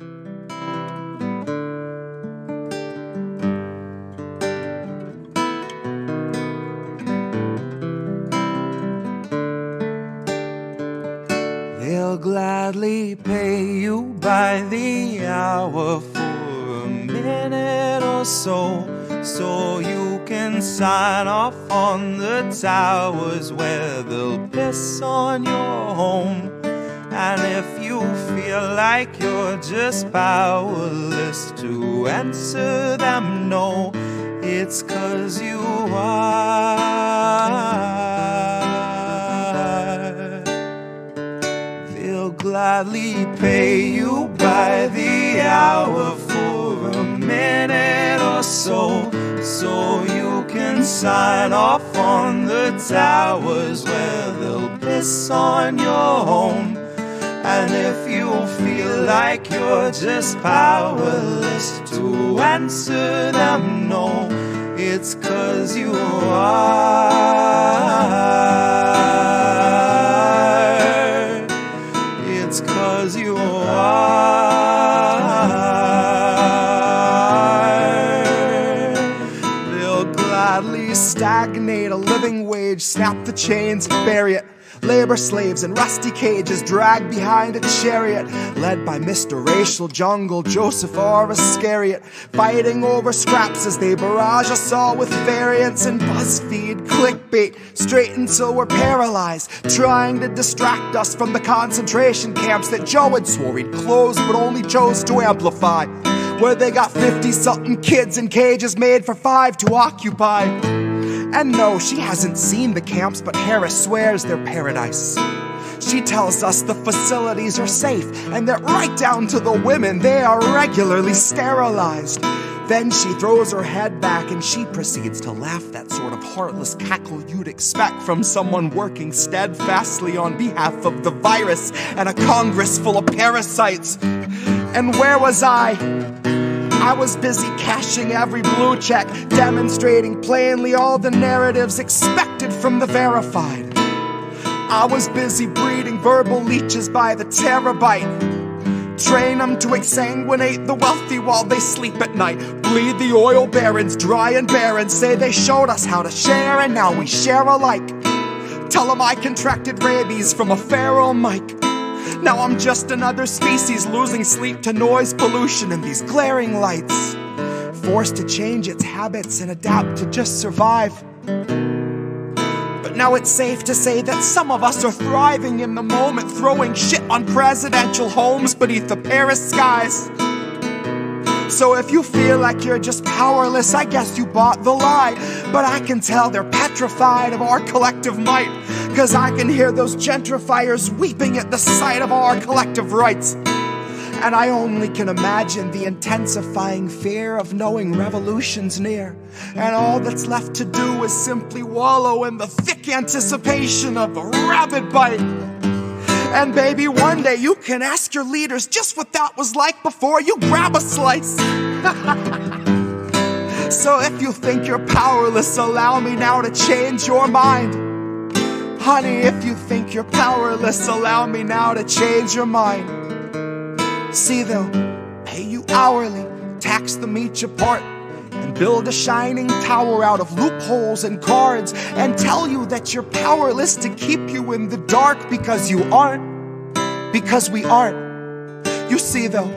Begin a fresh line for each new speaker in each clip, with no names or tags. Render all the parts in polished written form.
They'll gladly pay you by the hour for a minute or so, so you can sign off on the towers where they'll piss on your home. And if you feel like you're just powerless to answer them no, it's 'cause you are. They'll gladly pay you by the hour for a minute or so, so you can sign off on the towers where they'll piss on your home. And if you feel like you're just powerless to answer them no, it's 'cause you are. It's 'cause you are. They'll gladly stagnate a living wage, snap the chains, bury it. Labor slaves in rusty cages dragged behind a chariot, led by Mr. Racial Jungle, Joseph or Iscariot, fighting over scraps as they barrage us all with variants and BuzzFeed clickbait, straight until we're paralyzed, trying to distract us from the concentration camps that Joe had swore he'd close but only chose to amplify, where they got 50-something kids in cages made for 5 to occupy. And no, she hasn't seen the camps, but Harris swears they're paradise. She tells us the facilities are safe, and that right down to the women, they are regularly sterilized. Then she throws her head back and she proceeds to laugh, that sort of heartless cackle you'd expect from someone working steadfastly on behalf of the virus and a Congress full of parasites. And where was I? I was busy cashing every blue check, demonstrating plainly all the narratives expected from the verified. I was busy breeding verbal leeches by the terabyte. Train them to exsanguinate the wealthy while they sleep at night. Bleed the oil barons dry and barren. Say they showed us how to share and now we share alike. Tell them I contracted rabies from a feral mic. Now I'm just another species losing sleep to noise pollution and these glaring lights, forced to change its habits and adapt to just survive. But now it's safe to say that some of us are thriving in the moment, throwing shit on presidential homes beneath the Paris skies. So if you feel like you're just powerless, I guess you bought the lie. But I can tell they're petrified of our collective might, 'cause I can hear those gentrifiers weeping at the sight of our collective rights. And I only can imagine the intensifying fear of knowing revolution's near, and all that's left to do is simply wallow in the thick anticipation of a rabid bite. And baby, one day you can ask your leaders just what that was like before you grab a slice. So if you think you're powerless, allow me now to change your mind. Honey, if you think you're powerless, allow me now to change your mind. See, they'll pay you hourly, tax them each apart, and build a shining tower out of loopholes and cards, and tell you that you're powerless to keep you in the dark, because you aren't, because we aren't. You see, they'll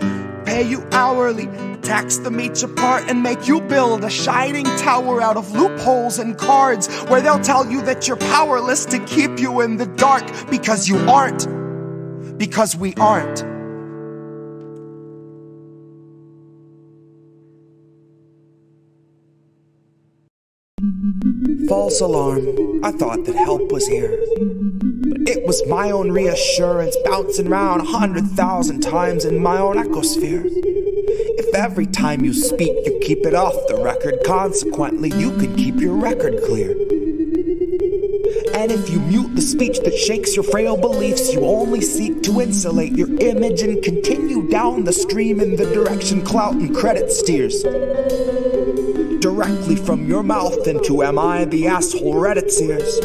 pay you hourly, tax them each apart, and make you build a shining tower out of loopholes and cards, where they'll tell you that you're powerless to keep you in the dark, because you aren't, because we aren't. False alarm, I thought that help was here, but it was my own reassurance bouncing round 100,000 times in my own ecosphere. If every time you speak you keep it off the record, consequently you can keep your record clear. And if you mute the speech that shakes your frail beliefs, you only seek to insulate your image and continue down the stream in the direction clout and credit steers. Directly from your mouth into am I the asshole Reddit's ears.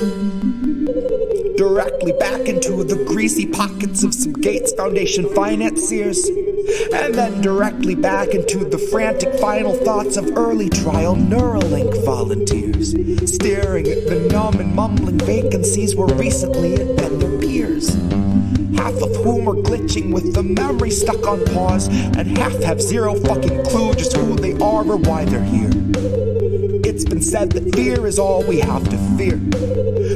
Directly back into the greasy pockets of some Gates Foundation financiers. and then directly back into the frantic final thoughts of early trial Neuralink volunteers, staring at the numb and mumbling vacancies where recently had been their peers. Half of whom are glitching with the memory stuck on pause, and half have zero fucking clue just who they are or why they're here. It's been said that fear is all we have to fear,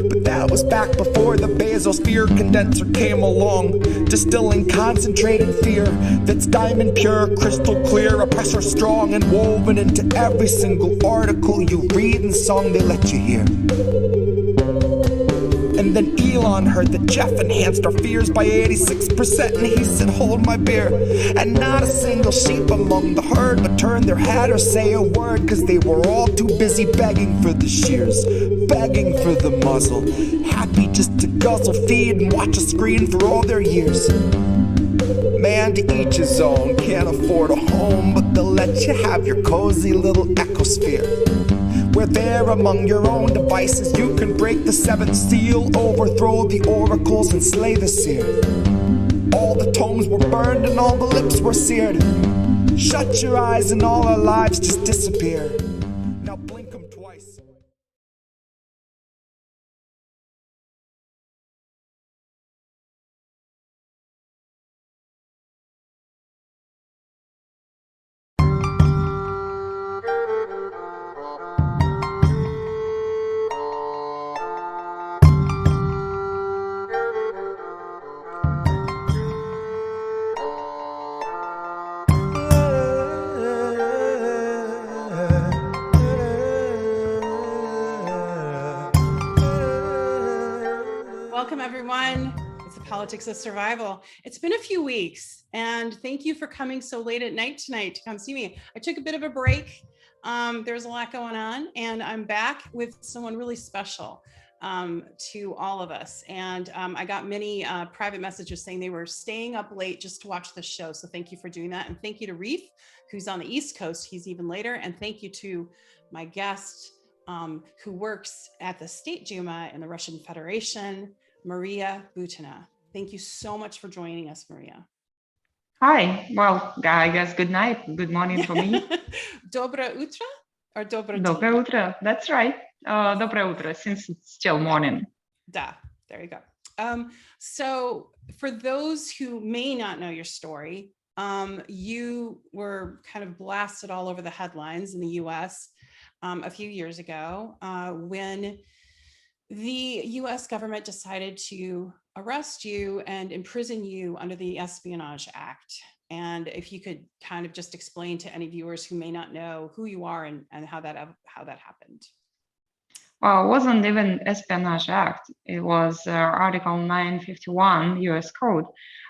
but that was back before the basosphere condenser came along, distilling concentrated fear that's diamond pure, crystal clear, oppressor strong, and woven into every single article you read and song they let you hear. And then Elon heard that Jeff enhanced our fears by 86%, and he said, hold my beer. And not a single sheep among the herd would turn their head or say a word, cause they were all too busy begging for the shears, begging for the muzzle, happy just to guzzle, feed, and watch a screen for all their years. Man, to each his own, can't afford a home, but they'll let you have your cozy little ecosphere, where there among your own devices you can break the seventh seal, overthrow the oracles and slay the seer. All the tomes were burned and all the lips were seared. Shut your eyes and all our lives just disappear. Now blink them twice.
Welcome, everyone. It's the Politics of Survival. It's been a few weeks, and thank you for coming so late at night tonight to come see me. I took a bit of a break. There's a lot going on, and I'm back with someone really special to all of us. And I got many private messages saying they were staying up late just to watch the show. So thank you for doing that. And thank you to Reade, who's on the East Coast. He's even later. And thank you to my guest who works at the State Duma in the Russian Federation, Maria Butina. Thank you so much for joining us, Maria.
Hi. Well, I guess good night, good morning for me.
Доброе утро or добрый день?
Доброе утро. That's right. Доброе утро, since it's still morning.
Da. There you go. So for those who may not know your story, you were kind of blasted all over the headlines in the US a few years ago when the US government decided to arrest you and imprison you under the Espionage Act. And if you could kind of just explain to any viewers who may not know who you are and how that happened.
Well, it wasn't even Espionage Act. It was Article 951 US Code,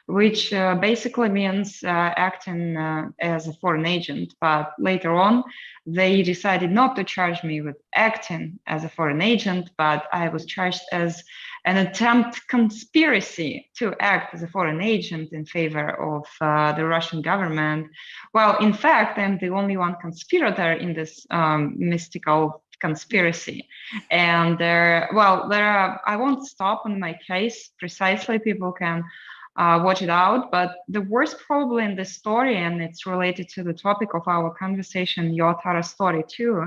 which basically means acting as a foreign agent. But later on, they decided not to charge me with acting as a foreign agent, but I was charged as an attempt conspiracy to act as a foreign agent in favor of the Russian government. Well, in fact, I'm the only one conspirator in this mystical conspiracy. And I won't stop on my case precisely. People can watch it out. But the worst probably in this story, and it's related to the topic of our conversation, your Tara story too,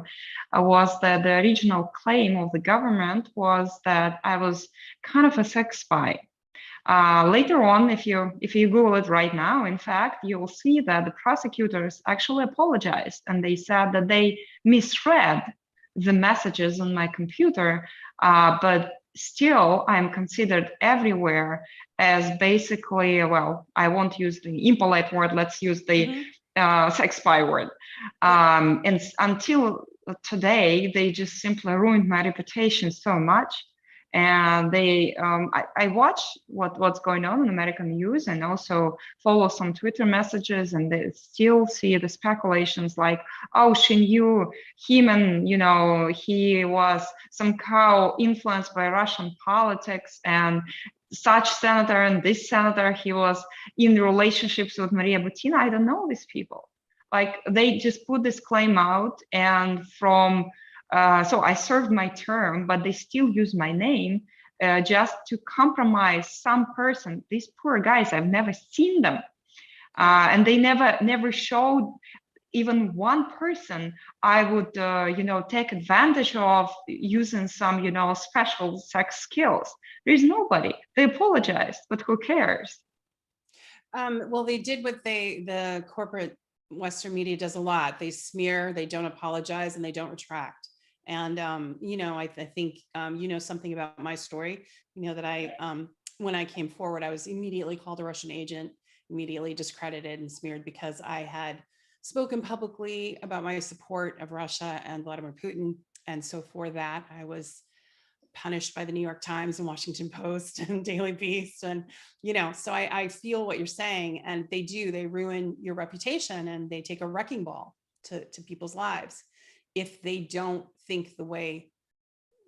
was that the original claim of the government was that I was kind of a sex spy. Later on, if you Google it right now, in fact, you will see that the prosecutors actually apologized, and they said that they misread the messages on my computer, but still I'm considered everywhere as basically, well, I won't use the impolite word, let's use the sex spy word. And until today, they just simply ruined my reputation so much. And I watch what's going on in American news and also follow some Twitter messages, and they still see the speculations like, oh, she knew him and, he was somehow influenced by Russian politics, and such senator and this senator, he was in relationships with Maria Butina. I don't know these people. Like, they just put this claim out, and so I served my term, but they still use my name just to compromise some person. These poor guys, I've never seen them. And they never showed even one person I would, take advantage of using some, special sex skills. There's nobody. They apologized, but who cares?
Well, they did what the corporate Western media does a lot. They smear, they don't apologize, and they don't retract. And, I think, something about my story, that when I came forward, I was immediately called a Russian agent, immediately discredited and smeared because I had spoken publicly about my support of Russia and Vladimir Putin. And so for that, I was punished by the New York Times and Washington Post and Daily Beast. And, so I feel what you're saying, and they ruin your reputation, and they take a wrecking ball to people's lives if they don't think the way,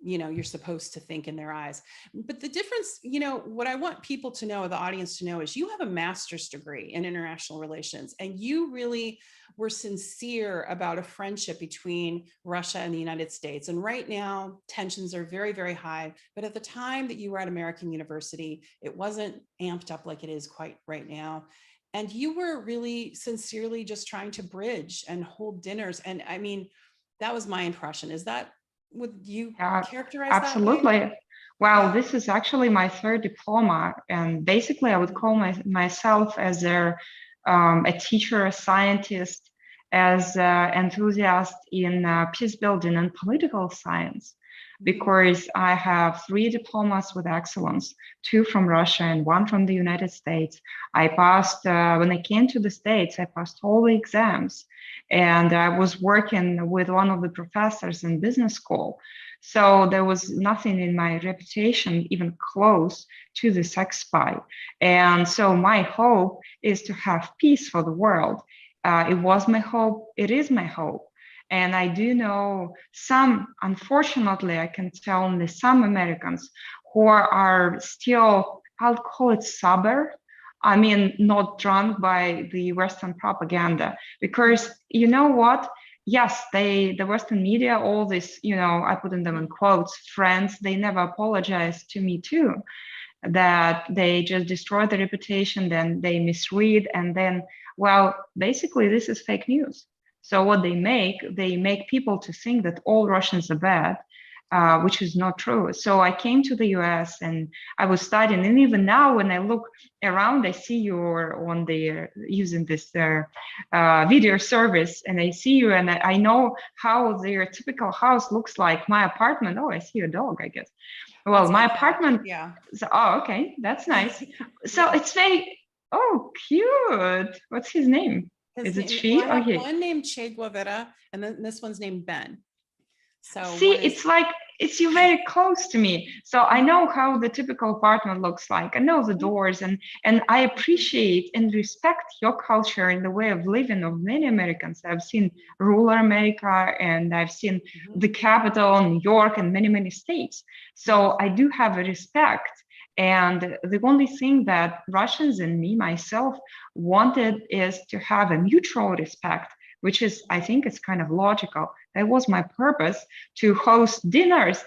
you're supposed to think in their eyes. But the difference, what I want people to know, the audience to know, is you have a master's degree in international relations, and you really were sincere about a friendship between Russia and the United States. And right now, tensions are very, very high. But at the time that you were at American University, it wasn't amped up like it is quite right now. And you were really sincerely just trying to bridge and hold dinners. And I mean, that was my impression. Would you characterize
absolutely.
that?
Well, this is actually my third diploma, and basically I would call myself as a teacher, a scientist, as an enthusiast in peace building and political science, because I have 3 diplomas with excellence, 2 from Russia and 1 from the United States. I passed, when I came to the States, I passed all the exams, and I was working with one of the professors in business school. So there was nothing in my reputation even close to the sex spy. And so my hope is to have peace for the world. It was my hope, it is my hope. And I do know some, unfortunately, I can tell only some Americans who are still, I'll call it sober. I mean, not drunk by the Western propaganda, because you know what? Yes, the Western media, all this, I put in them in quotes, friends, they never apologize to me too, that they just destroy the reputation, then they misread, and then, well, basically this is fake news. So what they make people to think that all Russians are bad, which is not true. So I came to the US and I was studying, and even now when I look around, I see you're on the using this video service, and I see you, and I know how their typical house looks like. My apartment, oh, I see a dog, I guess. Well, my apartment,
yeah.
So, oh, okay, that's nice. So it's very, oh, cute. What's his name? Is it she?
Well, I have one named Che Guevara, and then this one's named Ben. So
see, it's like, you're very close to me. So I know how the typical apartment looks like. I know the doors, and I appreciate and respect your culture and the way of living of many Americans. I've seen rural America, and I've seen the capital, New York, and many, many states. So I do have a respect. And the only thing that Russians and me, myself, wanted is to have a mutual respect, which is, I think it's kind of logical. That was my purpose, to host dinners.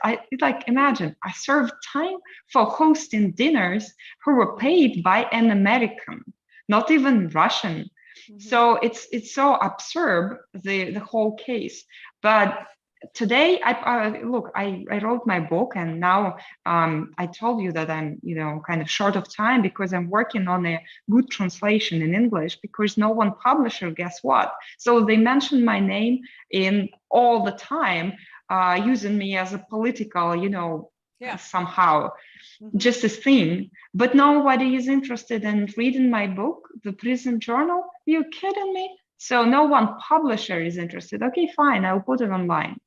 Imagine, I served time for hosting dinners who were paid by an American, not even Russian. So it's so absurd, the whole case. But today, I wrote my book, and now I told you that I'm, kind of short of time because I'm working on a good translation in English, because no one publisher, guess what? So they mention my name in all the time, using me as a political, somehow, just a thing. But nobody is interested in reading my book, The Prison Journal. You're kidding me? So no one publisher is interested. Okay, fine, I'll put it online.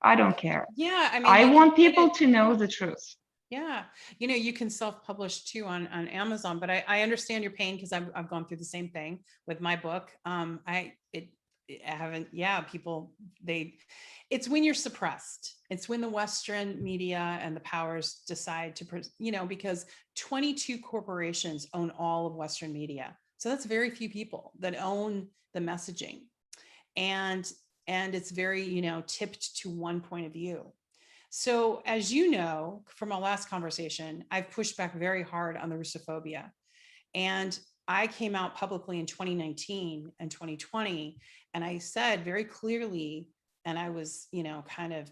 I don't care.
Yeah, I mean,
I want people to know the truth.
Yeah, you can self-publish too on Amazon, but I understand your pain, because I've gone through the same thing with my book. It's when you're suppressed. It's when the Western media and the powers decide to, because 22 corporations own all of Western media. So that's very few people that own the messaging. And it's very, tipped to one point of view. So as you know, from our last conversation, I've pushed back very hard on the Russophobia. And I came out publicly in 2019 and 2020, and I said very clearly, and I was, kind of,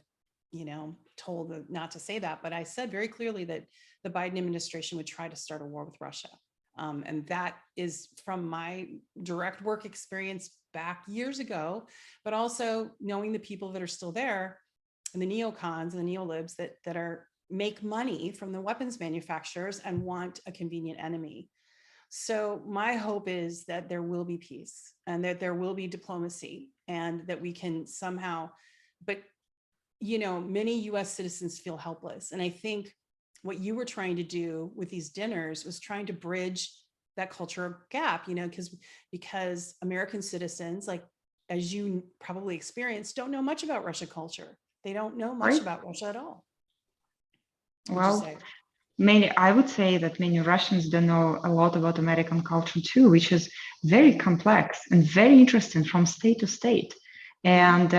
told not to say that, but I said very clearly that the Biden administration would try to start a war with Russia. And that is from my direct work experience back years ago, but also knowing the people that are still there and the neocons and the neolibs that are make money from the weapons manufacturers and want a convenient enemy. So my hope is that there will be peace and that there will be diplomacy and that we can somehow, but many US citizens feel helpless. And I think what you were trying to do with these dinners was trying to bridge that cultural gap, because American citizens, like, as you probably experienced, don't know much about Russia culture. They don't know much about Russia at all.
Well, I would say that many Russians don't know a lot about American culture too, which is very complex and very interesting from state to state. And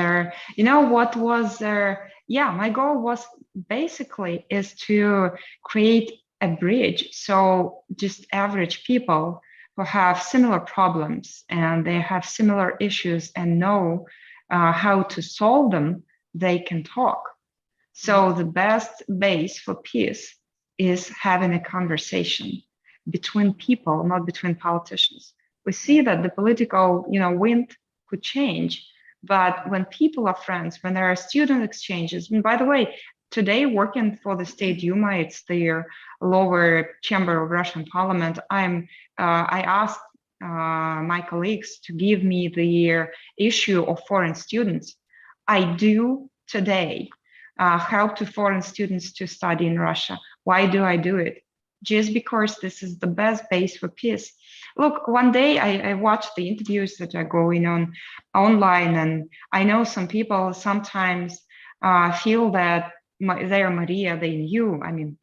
what was my goal was basically is to create a bridge. So just average people who have similar problems and they have similar issues and know how to solve them, they can talk. So the best base for peace is having a conversation between people, not between politicians. We see that the political, wind could change, but when people are friends, when there are student exchanges, and by the way, today working for the State Duma, it's the lower chamber of Russian Parliament, I asked my colleagues to give me the issue of foreign students. I do today help to foreign students to study in Russia. Why do I do it? Just because this is the best base for peace. Look, one day I watched the interviews that are going on online, and I know some people sometimes feel that their Maria, they knew,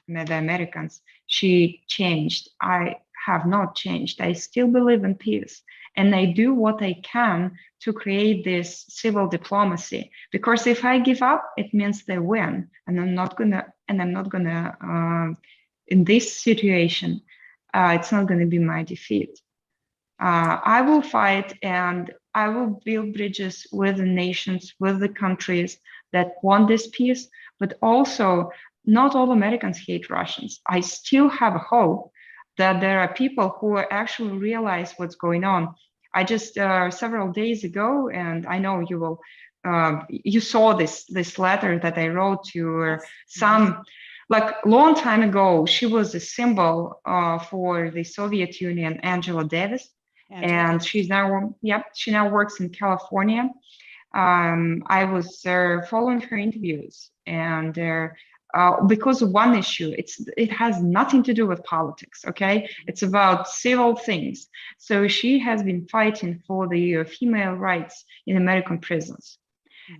the Americans, she changed. I have not changed. I still believe in peace. And I do what I can to create this civil diplomacy, because if I give up, it means they win, and I'm not gonna. In this situation, it's not gonna be my defeat. I will fight, and I will build bridges with the nations, with the countries that want this peace. But also, not all Americans hate Russians. I still have a hope that there are people who actually realize what's going on. I just several days ago, and I know you will, you saw this letter that I wrote to some, like long time ago. She was a symbol for the Soviet Union, Angela Davis, and she's now, she now works in California. I was following her interviews, and because of one issue, it has nothing to do with politics, okay? It's about civil things. So she has been fighting for the female rights in American prisons.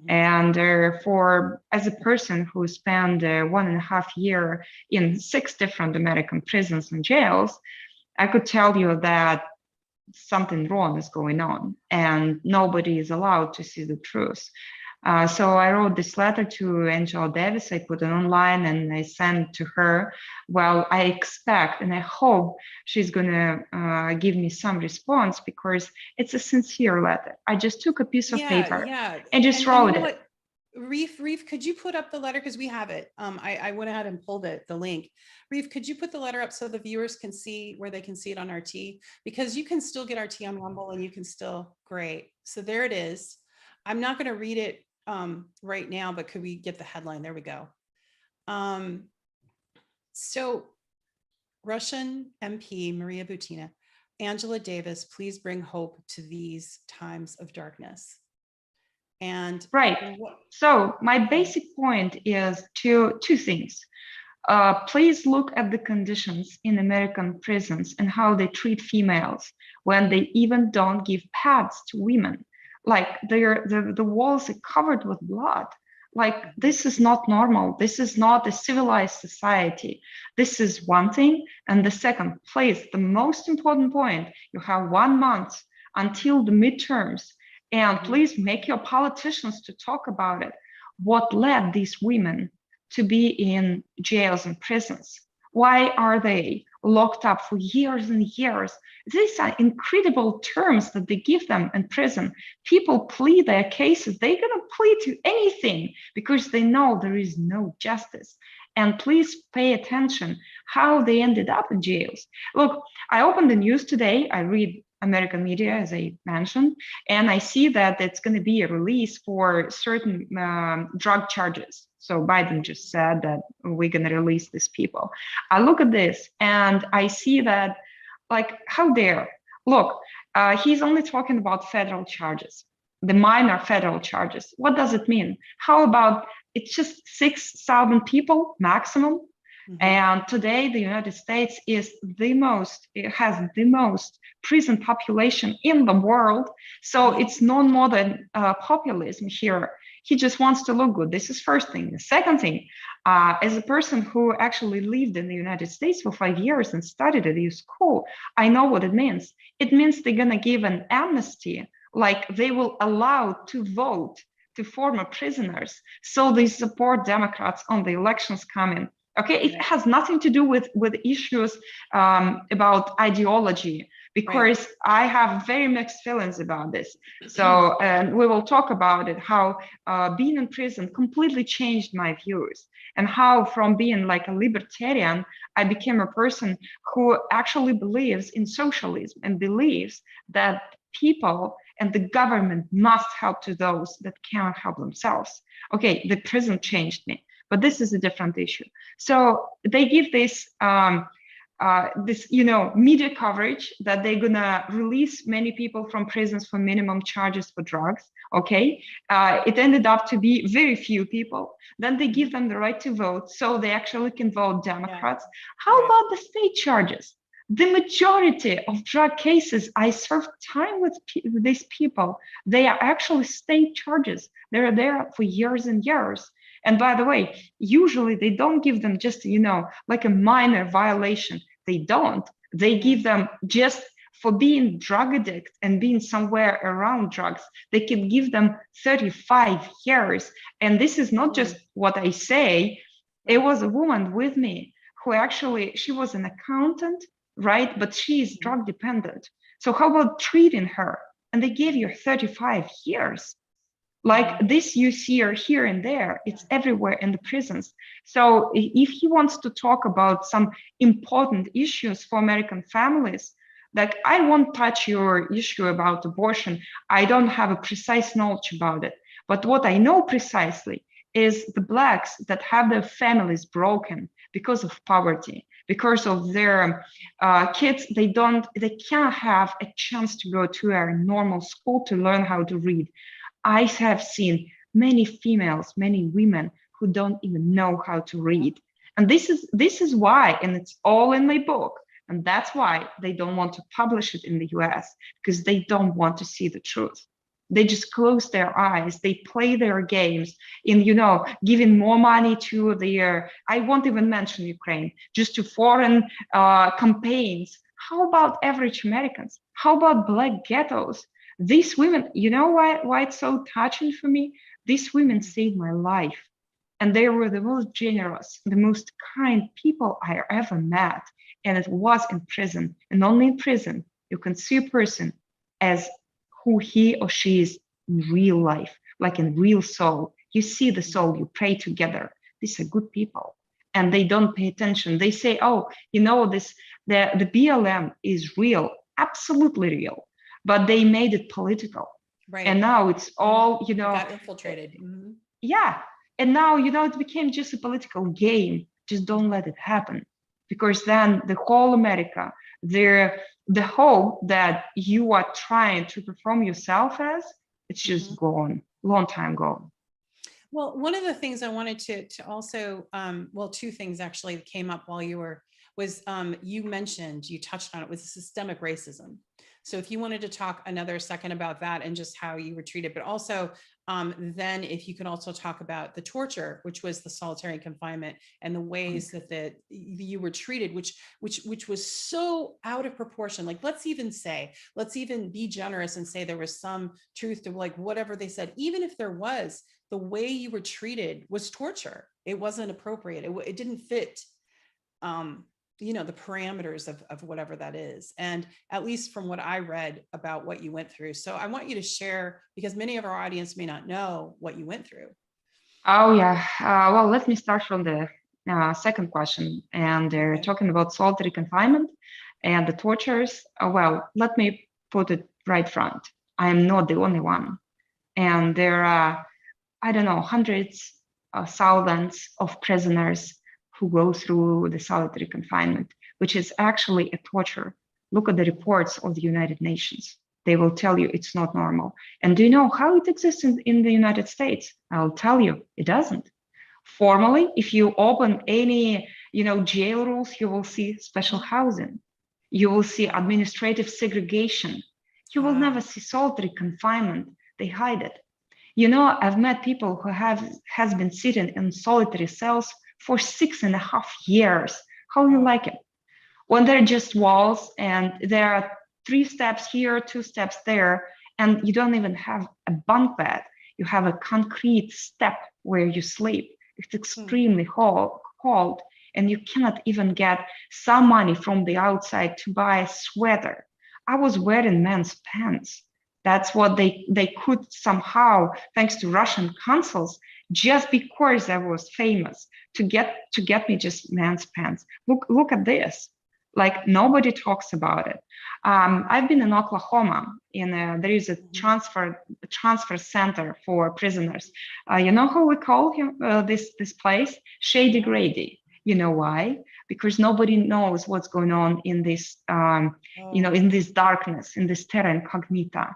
And as a person who spent 1.5 years in 6 different American prisons and jails, I could tell you that something wrong is going on and nobody is allowed to see the truth. So I wrote this letter to Angela Davis. I put it online and I sent to her. Well, I expect and I hope she's going to give me some response, because it's a sincere letter. I just took a piece of paper and just wrote it.
Reeve, could you put up the letter? Because we have it. I went ahead and pulled it, the link. Reeve, could you put the letter up so the viewers can see where they can see it on RT? Because you can still get RT on Rumble and you can still, great. So there it is. I'm not going to read it right now, but could we get the headline? There we go. So Russian MP Maria Butina, Angela Davis, please bring hope to these times of darkness. And
right. So my basic point is two things. Please look at the conditions in American prisons and how they treat females when they even don't give pads to women. Like the walls are covered with blood. Like, this is not normal. This is not a civilized society. This is one thing. And the second, please, the most important point, you have 1 month until the midterms. And please make your politicians to talk about it. What led these women to be in jails and prisons? Why are they locked up for years and years. These are incredible terms that they give them in prison. People plead their cases. They're going to plead to anything because they know there is no justice. And please pay attention how they ended up in jails. Look, I opened the news today. I read American media, as I mentioned, and I see that it's going to be a release for certain drug charges. So Biden just said that we're going to release these people. I look at this and I see that, like, how dare? Look, he's only talking about federal charges, the minor federal charges. What does it mean? How about it's just 6,000 people maximum? Mm-hmm. And today the United States is it has the most prison population in the world. So it's no more than populism here. He just wants to look good. This is first thing. The second thing, as a person who actually lived in the United States for 5 years and studied at a school, I know what it means. It means they're going to give an amnesty, like they will allow to vote to former prisoners. So they support Democrats on the elections coming. Okay, it has nothing to do with issues about ideology, because right. I have very mixed feelings about this. So, and we will talk about it, how being in prison completely changed my views, and how from being like a libertarian, I became a person who actually believes in socialism and believes that people and the government must help to those that cannot help themselves. Okay, the prison changed me. But this is a different issue. So they give this, media coverage that they're gonna release many people from prisons for minimum charges for drugs. Okay, it ended up to be very few people. Then they give them the right to vote, so they actually can vote Democrats. Yeah. How about the state charges? The majority of drug cases, I served time with these people. They are actually state charges. They're there for years and years. And by the way, usually they don't give them just, like a minor violation. They don't. They give them just for being drug addict and being somewhere around drugs. They can give them 35 years. And this is not just what I say. It was a woman with me who actually, she was an accountant, right? But she is drug dependent. So how about treating her? And they gave you 35 years. Like this, you see her here and there. It's everywhere in the prisons. So if he wants to talk about some important issues for American families, like I won't touch your issue about abortion. I don't have a precise knowledge about it. But what I know precisely is the Blacks that have their families broken because of poverty, because of their kids, they can't have a chance to go to a normal school to learn how to read. I have seen many females, many women who don't even know how to read. And this is why, and it's all in my book, and that's why they don't want to publish it in the US, because they don't want to see the truth. They just close their eyes. They play their games in, giving more money to their, I won't even mention Ukraine, just to foreign campaigns. How about average Americans? How about Black ghettos? These women, why it's so touching for me? These women saved my life. And they were the most generous, the most kind people I ever met. And it was in prison. And only in prison, you can see a person as who he or she is in real life, like in real soul. You see the soul, you pray together. These are good people. And they don't pay attention. They say, the BLM is real, absolutely real. But they made it political. Right. And now it's all,
got infiltrated. Mm-hmm.
Yeah. And now, it became just a political game. Just don't let it happen. Because then the whole America, the hope that you are trying to perform yourself as, it's just gone, long time gone.
Well, one of the things I wanted to also, two things actually came up while you touched on it, was systemic racism. So if you wanted to talk another second about that and just how you were treated, but also then if you could also talk about the torture, which was the solitary confinement, and the ways that you were treated, which was so out of proportion. Like, let's even be generous and say there was some truth to like whatever they said. Even if there was, the way you were treated was torture. It wasn't appropriate. It didn't fit the parameters of whatever that is. And at least from what I read about what you went through. So I want you to share, because many of our audience may not know what you went through.
Oh, yeah. Well, let me start from the second question. And they're
Okay.
talking about solitary confinement and the tortures. Well, let me put it right front. I am not the only one. And there are, I don't know, hundreds of thousands of prisoners who go through the solitary confinement, which is actually a torture. Look at the reports of the United Nations. They will tell you it's not normal. And do you know how it exists in the United States? I'll tell you, it doesn't. Formally, if you open any, jail rules, you will see special housing. You will see administrative segregation. You will never see solitary confinement. They hide it. I've met people who has been sitting in solitary cells for 6.5 years. How you like it? When they're just walls and there are 3 steps here, 2 steps there, and you don't even have a bunk bed. You have a concrete step where you sleep. It's extremely cold, and you cannot even get some money from the outside to buy a sweater. I was wearing men's pants. That's what they could somehow, thanks to Russian consuls, just because I was famous, to get me just men's pants. Look at this. Like, nobody talks about it. I've been in Oklahoma. There is a transfer center for prisoners. You know how we call this place? Shady Grady. You know why? Because nobody knows what's going on in this, in this darkness, in this terra incognita.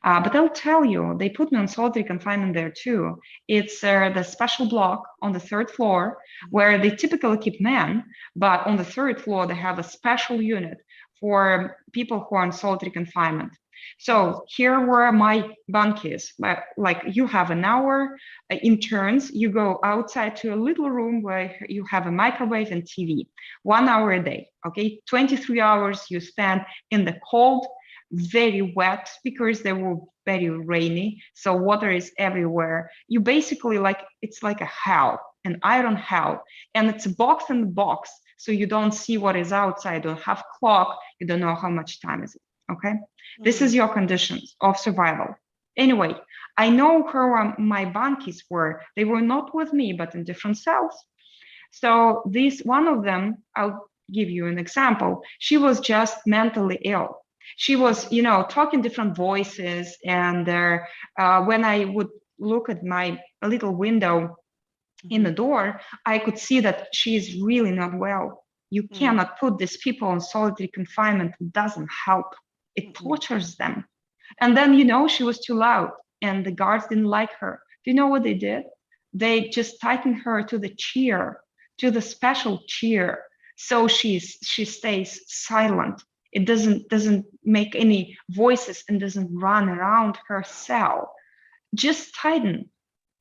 But I'll tell you, they put me on solitary confinement there too. It's the special block on the 3rd floor where they typically keep men, but on the 3rd floor, they have a special unit for people who are in solitary confinement. So here were my bunkies. Like, you have an hour in turns. You go outside to a little room where you have a microwave and TV, 1 hour a day. Okay, 23 hours you spend in the cold, very wet because they were very rainy. So water is everywhere. You basically it's like a hell, an iron hell, and it's a box in the box. So you don't see what is outside. You don't have clock. You don't know how much time is it. Okay. This is your conditions of survival. Anyway, I know who my bunkies were. They were not with me, but in different cells. So one of them, I'll give you an example. She was just mentally ill. She was, talking different voices. And when I would look at my little window in the door, I could see that she's really not well. You cannot put these people in solitary confinement. It doesn't help. It tortures them. And then, she was too loud and the guards didn't like her. Do you know what they did? They just tightened her to the chair, to the special chair. So she stays silent. It doesn't make any voices and doesn't run around her cell. Just tighten.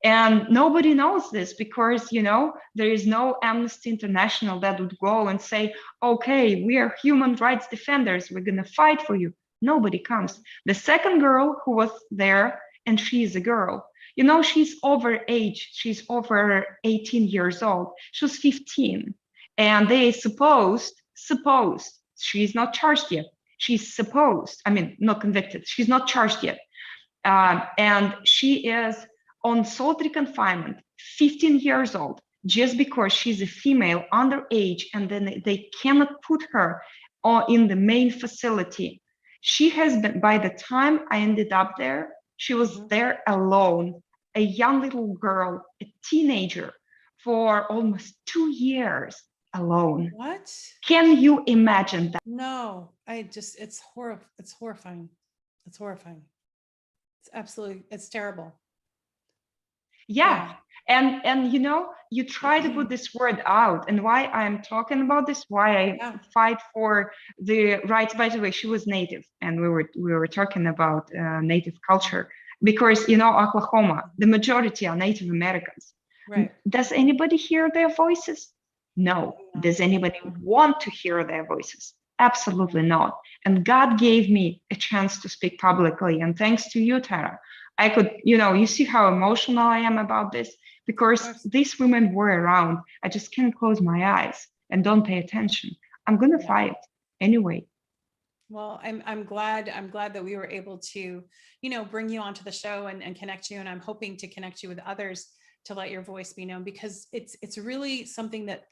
And nobody knows this because, there is no Amnesty International that would go and say, okay, we are human rights defenders. We're going to fight for you. Nobody comes. The second girl who was there, and she is a girl, she's over age. She's over 18 years old. She was 15. And they supposed, she's not charged yet. She's supposed, not convicted. She's not charged yet. And she is on solitary confinement, 15 years old, just because she's a female underage, and then they cannot put her in the main facility. She has been, by the time I ended up there, she was there alone, a young little girl, a teenager, for almost 2 years alone.
What?
Can you imagine that?
No, it's horrifying. It's horrifying. It's absolutely, it's terrible.
Yeah. And you try to put this word out, and why I'm talking about this, why I fight for the rights. By the way, she was native, and we were talking about native culture, because Oklahoma, the majority are Native Americans.
Right.
Does anybody hear their voices? No. Does anybody want to hear their voices? Absolutely not. And God gave me a chance to speak publicly, and thanks to you, Tara, I could, you see how emotional I am about this, because these women were around. I just can't close my eyes and don't pay attention. I'm going to fight anyway.
Well, I'm glad that we were able to, bring you onto the show and connect you. And I'm hoping to connect you with others to let your voice be known, because it's really something that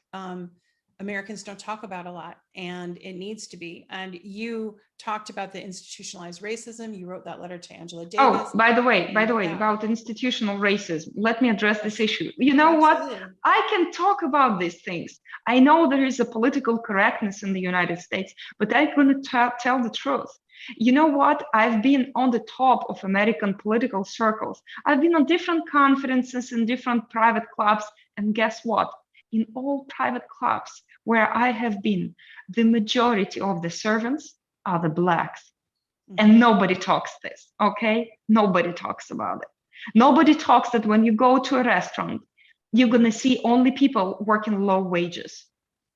Americans don't talk about a lot, and it needs to be. And you talked about the institutionalized racism. You wrote that letter to Angela Davis.
Oh, by the way, about institutional racism, let me address this issue. You know what? I can talk about these things. I know there is a political correctness in the United States, but I'm going to tell the truth. You know what? I've been on the top of American political circles. I've been on different conferences in different private clubs. And guess what? In all private clubs where I have been, the majority of the servants are the Blacks. And nobody talks this, okay? Nobody talks about it. Nobody talks that when you go to a restaurant, you're gonna see only people working low wages.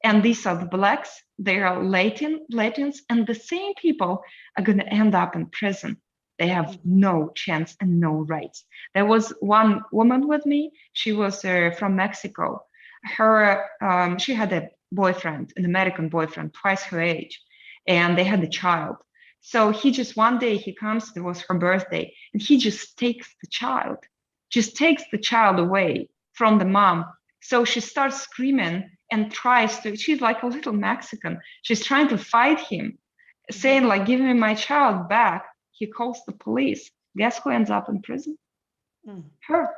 And these are the Blacks, they are Latins, and the same people are gonna end up in prison. They have no chance and no rights. There was one woman with me, she was from Mexico. She had a boyfriend, an American boyfriend, twice her age, and they had a child. So one day he comes, it was her birthday, and he just takes the child away from the mom. So she starts screaming and she's like a little Mexican. She's trying to fight him, saying like, give me my child back. He calls the police. Guess who ends up in prison? Her,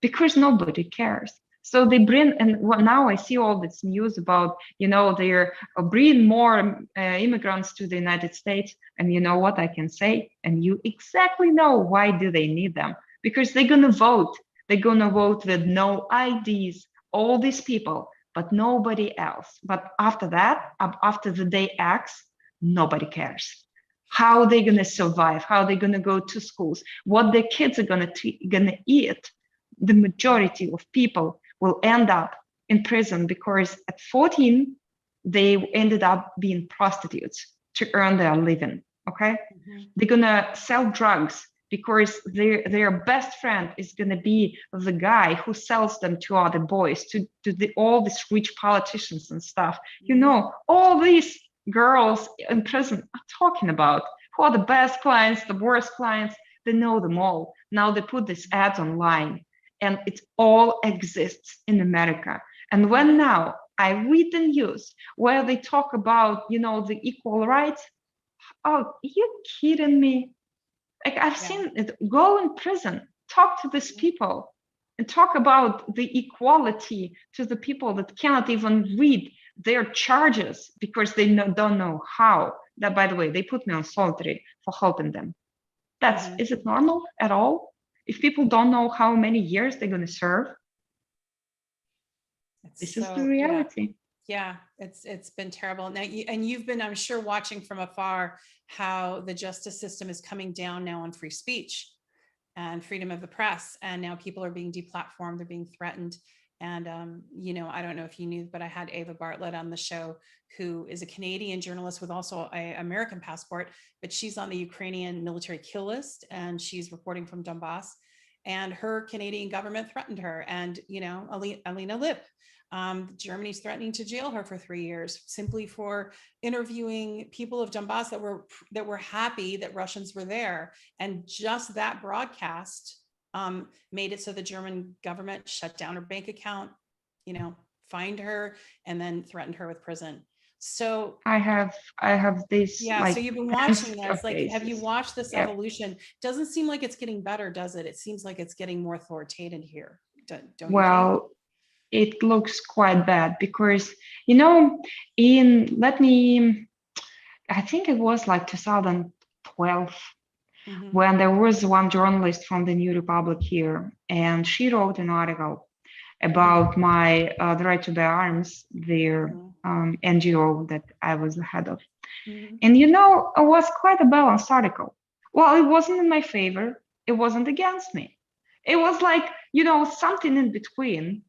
because nobody cares. So they bring, and now I see all this news about, they're bringing more immigrants to the United States. And you know what I can say? And you exactly know why do they need them? Because they're going to vote. They're going to vote with no IDs, all these people, but nobody else. But after that, after the day X, nobody cares. How are they going to survive? How are they going to go to schools? What their kids are going to eat? The majority of people will end up in prison because at 14, they ended up being prostitutes to earn their living, okay? They're gonna sell drugs because their best friend is gonna be the guy who sells them to other boys, to all these rich politicians and stuff. All these girls in prison are talking about who are the best clients, the worst clients. They know them all. Now they put these ads online. And it all exists in America. And when now I read the news where they talk about, the equal rights, oh, you kidding me? Like I've seen it. Go in prison, talk to these people, and talk about the equality to the people that cannot even read their charges because they don't know how. That, by the way, they put me on solitary for helping them. Is it normal at all? If people don't know how many years they're going to serve, this is the reality.
Yeah, it's been terrible. Now, you've been, I'm sure, watching from afar how the justice system is coming down now on free speech and freedom of the press. And now people are being deplatformed, they're being threatened. And, I don't know if you knew, but I had Ava Bartlett on the show, who is a Canadian journalist with also an American passport, but she's on the Ukrainian military kill list and she's reporting from Donbass, and her Canadian government threatened her. And, Alina Lip, Germany's threatening to jail her for 3 years simply for interviewing people of Donbass that were happy that Russians were there. And just that broadcast made it so the German government shut down her bank account, fined her, and then threatened her with prison. So
I have this.
Yeah. So you've been watching this. Like, have you watched this evolution? Doesn't seem like it's getting better, does it? It seems like it's getting more authoritative here. Don't you think?
It looks quite bad because, I think it was like 2012 when there was one journalist from the New Republic here, and she wrote an article about my the Right to Bear Arms, their NGO that I was the head of. And it was quite a balanced article. Well, it wasn't in my favor, it wasn't against me. It was like, something in between.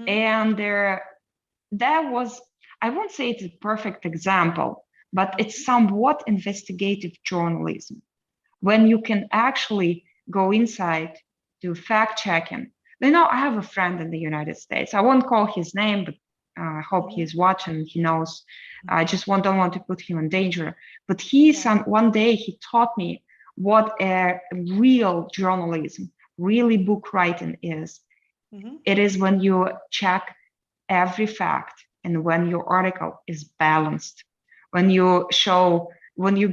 And that was, I won't say it's a perfect example, but it's somewhat investigative journalism. When you can actually go inside, do fact checking. I have a friend in the United States. I won't call his name, but I hope he is watching. He knows. I just don't want to put him in danger. But one day he taught me what a real journalism, really book writing is. It is when you check every fact and when your article is balanced, when you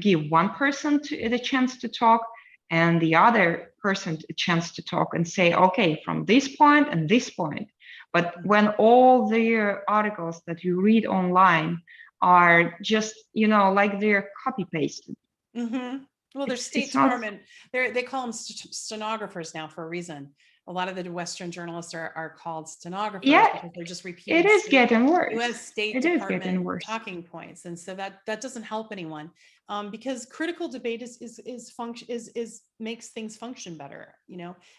give one person the chance to talk and the other person a chance to talk and say, okay, from this point and this point. But when all the articles that you read online are just, like they're copy pasted.
Well, there's State Department. They call them stenographers now for a reason. A lot of the Western journalists are called stenographers because they're just repeating.
It is getting worse.
U.S. State Department talking points, and so that doesn't help anyone because critical debate makes things function better.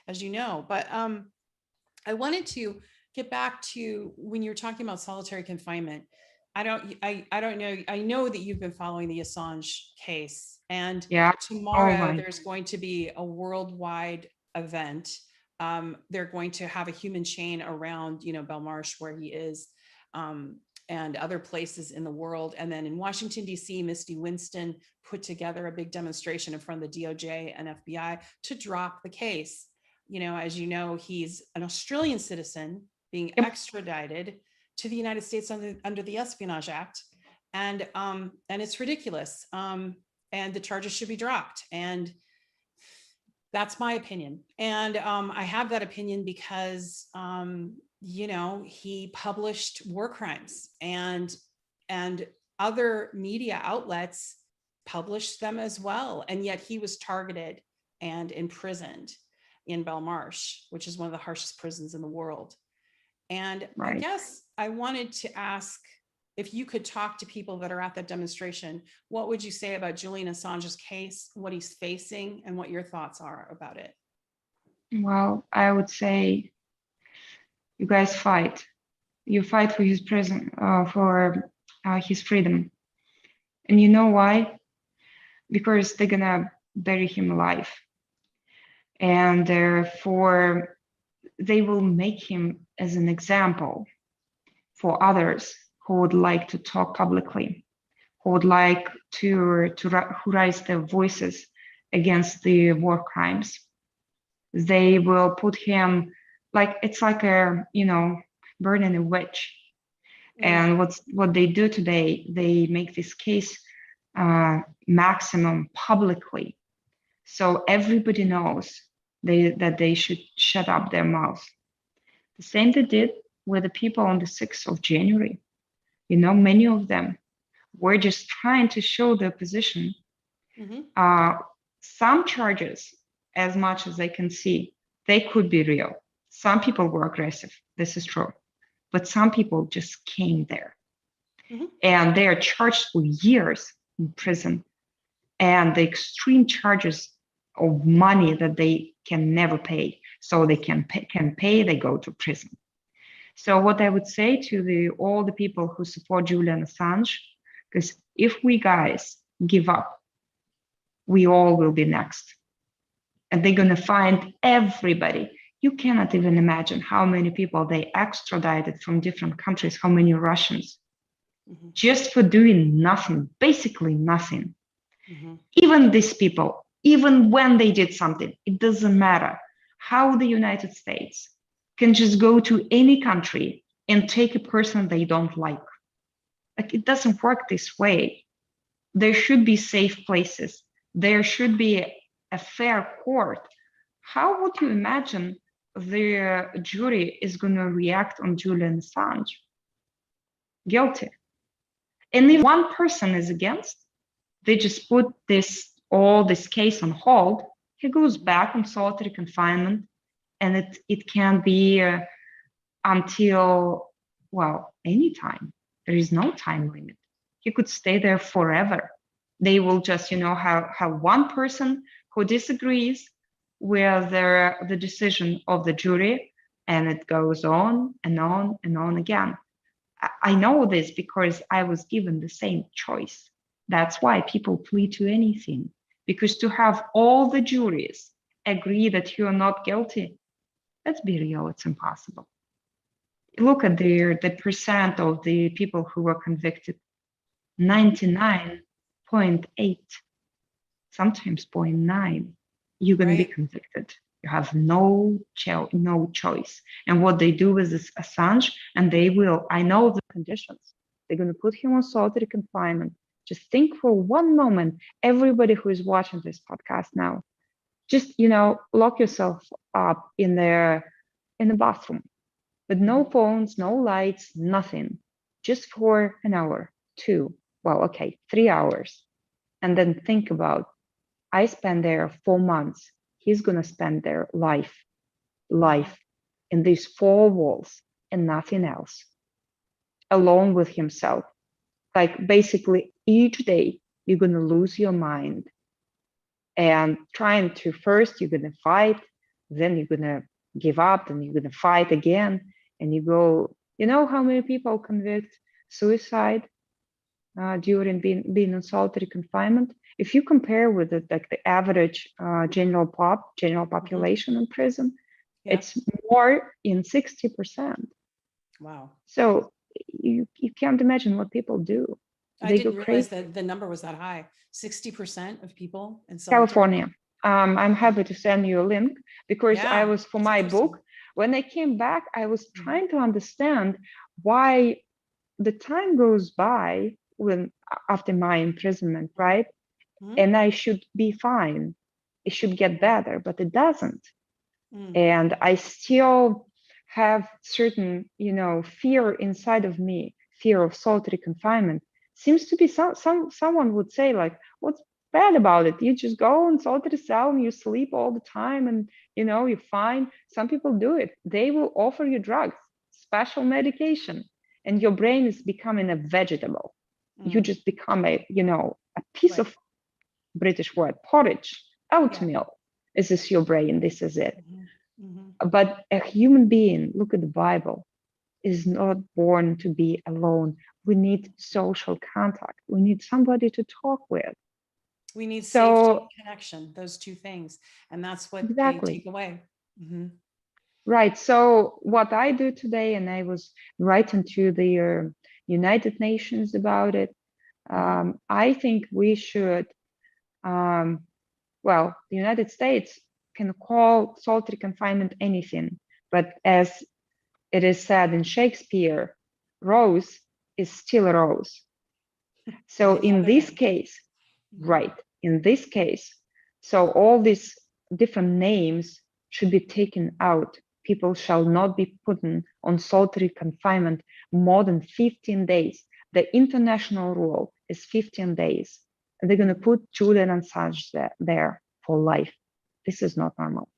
As you know. But I wanted to get back to when you're talking about solitary confinement. I don't know. I know that you've been following the Assange case, and tomorrow there's going to be a worldwide event. They're going to have a human chain around, Belmarsh, where he is, and other places in the world. And then in Washington, D.C., Misty Winston put together a big demonstration in front of the DOJ and FBI to drop the case. As you know, he's an Australian citizen being extradited to the United States under the Espionage Act. And it's ridiculous. And the charges should be dropped. And that's my opinion. And I have that opinion because, he published war crimes and other media outlets published them as well. And yet he was targeted and imprisoned in Belmarsh, which is one of the harshest prisons in the world. And I guess I wanted to ask if you could talk to people that are at that demonstration, what would you say about Julian Assange's case, what he's facing, and what your thoughts are about it?
Well, I would say you guys fight. You fight for his prison, for his freedom. And you know why? Because they're gonna bury him alive. And therefore, they will make him as an example for others who would like to talk publicly, who would like to raise their voices against the war crimes. They will put him it's like a, burning a witch. And what they do today, they make this case maximum publicly. So everybody knows that they should shut up their mouths. The same they did with the people on the 6th of January. Many of them were just trying to show their position. Some charges, as much as I can see, they could be real. Some people were aggressive. This is true. But some people just came there. And they are charged for years in prison. And the extreme charges of money that they can never pay. So they can pay, they go to prison. So what I would say to all the people who support Julian Assange, because if we guys give up, we all will be next. And they're going to find everybody. You cannot even imagine how many people they extradited from different countries, how many Russians, just for doing nothing, basically nothing. Even these people, even when they did something, it doesn't matter how the United States can just go to any country and take a person they don't like. It doesn't work this way. There should be safe places. There should be a fair court. How would you imagine the jury is going to react on Julian Assange? Guilty. And if one person is against, they just put all this case on hold. He goes back on solitary confinement, and it can be until, anytime. There is no time limit. He could stay there forever. They will just, have one person who disagrees with the decision of the jury, and it goes on and on and on again. I know this because I was given the same choice. That's why people plead to anything, because to have all the juries agree that you are not guilty, let's be real, it's impossible. look at the percent of the people who were convicted, 99.8, sometimes 0.9, you're going to be convicted. You have no choice. And what they do with this Assange, and they will, I know the conditions, they're going to put him on solitary confinement. Just think for one moment, everybody who is watching this podcast now, just, lock yourself up in the bathroom with no phones, no lights, nothing, just for an hour, 2, 3 hours. And then think about, I spent there 4 months. He's going to spend their life in these 4 walls and nothing else, alone with himself. Like basically each day you're going to lose your mind and trying to, first you're going to fight, then you're going to give up, then you're going to fight again. And you go, how many people convict suicide during being in solitary confinement? If you compare with the average general population in prison, it's more in 60%.
Wow.
So you can't imagine what people do.
I didn't realize that the number was that high. 60% of people in
California. I'm happy to send you a link because I was, for my book, when I came back, I was trying to understand why the time goes by after my imprisonment, right? And I should be fine. It should get better, but it doesn't. And I still have certain, fear inside of me, fear of solitary confinement. Seems to be someone would say, like, what's bad about it? You just go in solitary cell and you sleep all the time and, you're fine. Some people do it. They will offer you drugs, special medication, and your brain is becoming a vegetable. You just become a piece of, British word, porridge, oatmeal. This is your brain. This is it. But a human being, look at the Bible, is not born to be alone. We need social contact. We need somebody to talk with.
We need safety and connection, those two things. And that's what they take away.
Right. So what I do today, and I was writing to the United Nations about it, I think we should, the United States can call solitary confinement anything, but as it is said in Shakespeare, rose is still a rose. So in this case, so all these different names should be taken out. People shall not be put on solitary confinement more than 15 days. The international rule is 15 days. And they're going to put Julian Assange there for life. This is not normal.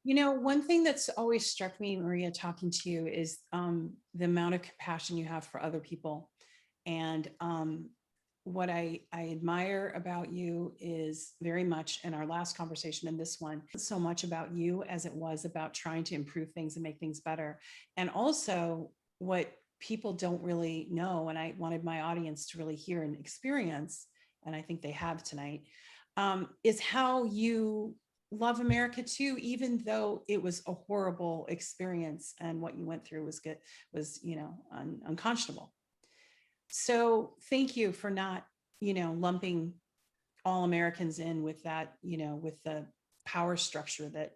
One thing that's always struck me, Maria, talking to you is the amount of compassion you have for other people. And what I admire about you is very much, in our last conversation and this one, so much about you as it was about trying to improve things and make things better. And also what people don't really know, and I wanted my audience to really hear and experience, and I think they have tonight, is how you love America too, even though it was a horrible experience and what you went through was unconscionable. So thank you for not, lumping all Americans in with that, with the power structure that,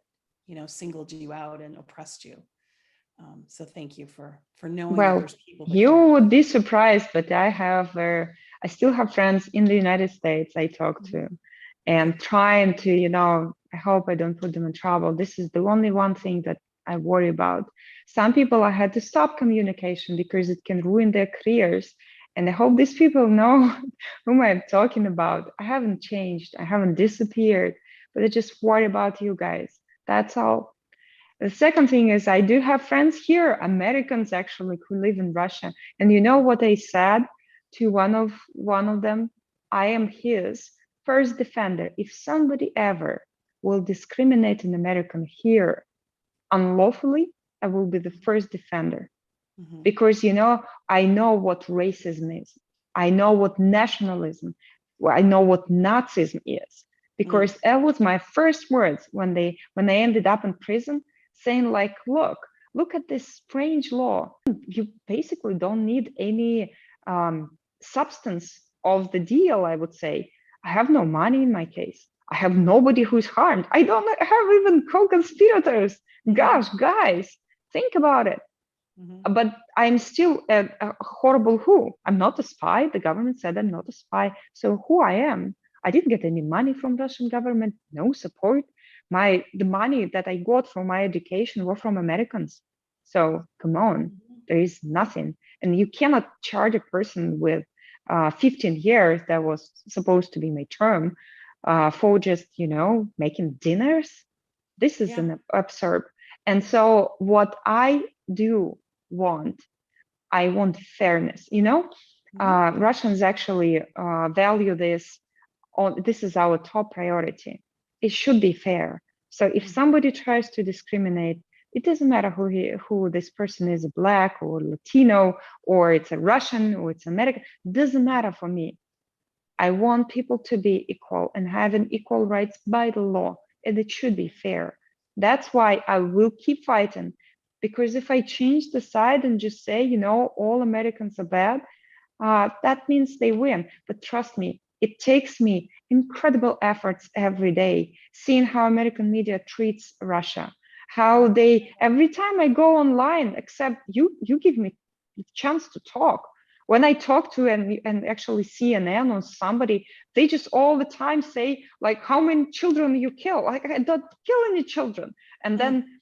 singled you out and oppressed you. So thank you for knowing that there's people.
You would be surprised, but I still have friends in the United States I talk to, and trying to, I hope I don't put them in trouble. This is the only one thing that I worry about. Some people I had to stop communication because it can ruin their careers. And I hope these people know whom I'm talking about. I haven't changed. I haven't disappeared, but I just worry about you guys. That's all. The second thing is I do have friends here, Americans actually, who live in Russia. And you know what I said to one of them? I am his first defender. If somebody ever will discriminate an American here unlawfully, I will be the first defender. Because, I know what racism is. I know what nationalism, I know what Nazism is. Because that was my first words when I ended up in prison, saying like, look, Look at this strange law. You basically don't need any substance of the deal, I would say. I have no money in my case. I have nobody who's harmed. I don't have even co-conspirators. Gosh, guys, think about it. But I'm still a horrible who? I'm not a spy. The government said I'm not a spy. So who I am? I didn't get any money from Russian government, no support. The money that I got for my education were from Americans. So come on, there is nothing. And you cannot charge a person with 15 years that was supposed to be my term for just, making dinners. This is an absurd. And so what I do want, I want fairness. Russians actually value this. This is our top priority. It should be fair. So if somebody tries to discriminate, it doesn't matter who this person is, Black or Latino, or it's a Russian or it's American. It doesn't matter for me. I want people to be equal and having equal rights by the law, and it should be fair. That's why I will keep fighting, because if I change the side and just say, all Americans are bad, that means they win. But trust me, it takes me incredible efforts every day, seeing how American media treats Russia, how every time I go online, except you give me the chance to talk. When I talk to and actually CNN or somebody, they just all the time say, like, how many children you kill? Like, I don't kill any children. And then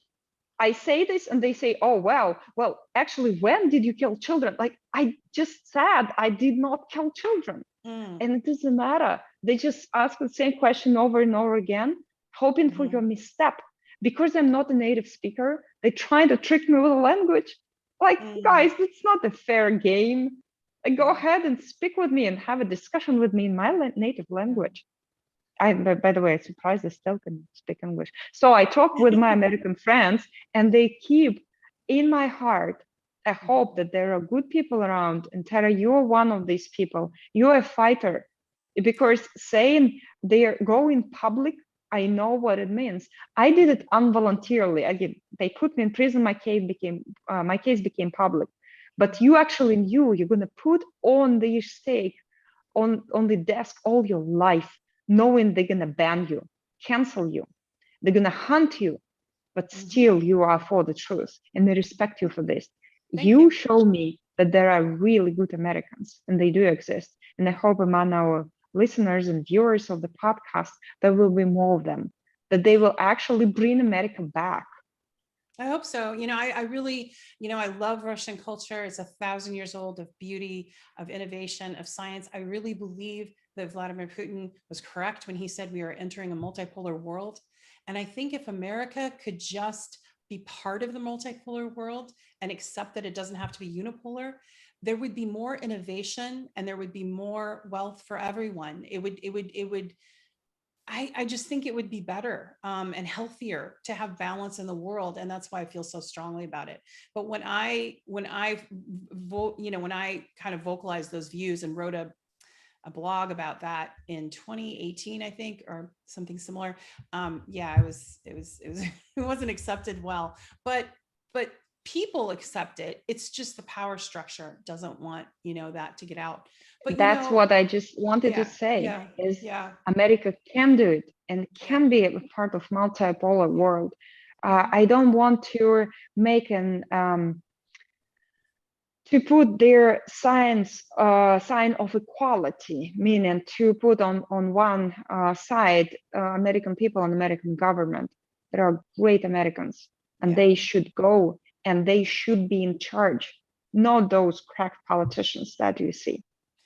I say this and they say, oh, well, actually, when did you kill children? Like, I just said I did not kill children. And it doesn't matter. They just ask the same question over and over again, hoping for your misstep. Because I'm not a native speaker, they try to trick me with a language. Like, guys, it's not a fair game. Like, go ahead and speak with me and have a discussion with me in my native language. By the way, I'm surprised I still can speak English. So I talk with my American friends, and they keep in my heart a hope that there are good people around. And Tara, you're one of these people. You're a fighter, because saying they go in public, I know what it means. I did it involuntarily. They put me in prison. My case became public. But you actually knew you're going to put on the stake, on the desk all your life, knowing they're going to ban you, cancel you, they're going to hunt you, but still you are for the truth, and they respect you for this. You show me that there are really good Americans, and they do exist. And I hope among our listeners and viewers of the podcast, there will be more of them, that they will actually bring America back.
I hope so. I really, I love Russian culture. It's 1,000 years old of beauty, of innovation, of science. I really believe that Vladimir Putin was correct when he said we are entering a multipolar world. And I think if America could just be part of the multipolar world and accept that it doesn't have to be unipolar, there would be more innovation and there would be more wealth for everyone. I just think it would be better and healthier to have balance in the world, and that's why I feel so strongly about it. But when I kind of vocalized those views and wrote a blog about that in 2018, I think, or something similar, it wasn't accepted well, but people accept it. It's just the power structure doesn't want that to get out. But
that's what I just wanted to say is America can do it and can be a part of multipolar world. I don't want to make to put their sign of equality, meaning to put on one side American people and American government. There are great Americans, and they should go and they should be in charge, not those crack politicians that you see.